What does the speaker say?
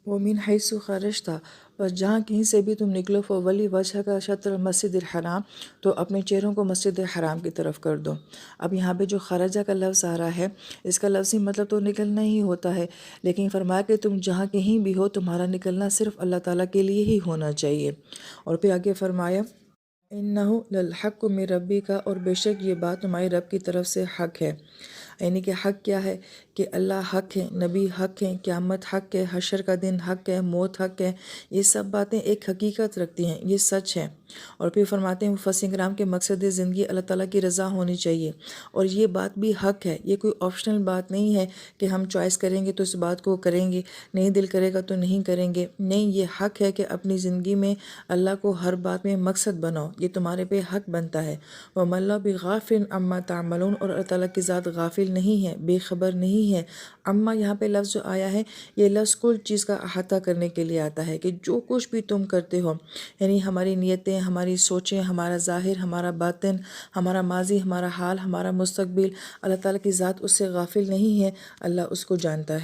ومن حیث خرجتا، بس جہاں کہیں سے بھی تم نکلو، فولی وجہ کا شطر مسجد الحرام، تو اپنے چہروں کو مسجد حرام کی طرف کر دو۔ اب یہاں پہ جو خرجہ کا لفظ آ رہا ہے، اس کا لفظی مطلب تو نکلنا ہی ہوتا ہے، لیکن فرمایا کہ تم جہاں کہیں بھی ہو، تمہارا نکلنا صرف اللہ تعالیٰ کے لیے ہی ہونا چاہیے۔ اور پھر آگے فرمایا اِنَّهُ لَلْحَقُّ مِن رَبِّكَ، اور بے شک یہ بات تمہاری رب کی طرف سے حق ہے۔ یعنی کہ حق کیا ہے؟ کہ اللہ حق ہے، نبی حق ہے، قیامت حق ہے، حشر کا دن حق ہے، موت حق ہے۔ یہ سب باتیں ایک حقیقت رکھتی ہیں، یہ سچ ہے۔ اور پھر فرماتے ہیں مفسرین کرام کے مقصد زندگی اللہ تعالیٰ کی رضا ہونی چاہیے، اور یہ بات بھی حق ہے۔ یہ کوئی آپشنل بات نہیں ہے کہ ہم چوائس کریں گے تو اس بات کو کریں گے، نہیں دل کرے گا تو نہیں کریں گے۔ نہیں، یہ حق ہے کہ اپنی زندگی میں اللہ کو ہر بات میں مقصد بناؤ، یہ تمہارے پہ حق بنتا ہے۔ وَمَا اللَّهُ بِغَافِلٍ عَمَّا تَعْمَلُونَ، اور اللہ تعالیٰ کی ذات غافل نہیں ہے، بے خبر نہیں ہے۔ عَمَّا یہاں پہ لفظ جو آیا ہے، یہ لفظ کل چیز کا احاطہ کرنے کے لیے آتا ہے کہ جو کچھ بھی تم کرتے ہو، یعنی ہماری نیتیں، ہماری سوچیں، ہمارا ظاہر، ہمارا باطن، ہمارا ماضی، ہمارا حال، ہمارا مستقبل، اللہ تعالیٰ کی ذات اس سے غافل نہیں ہے، اللہ اس کو جانتا ہے۔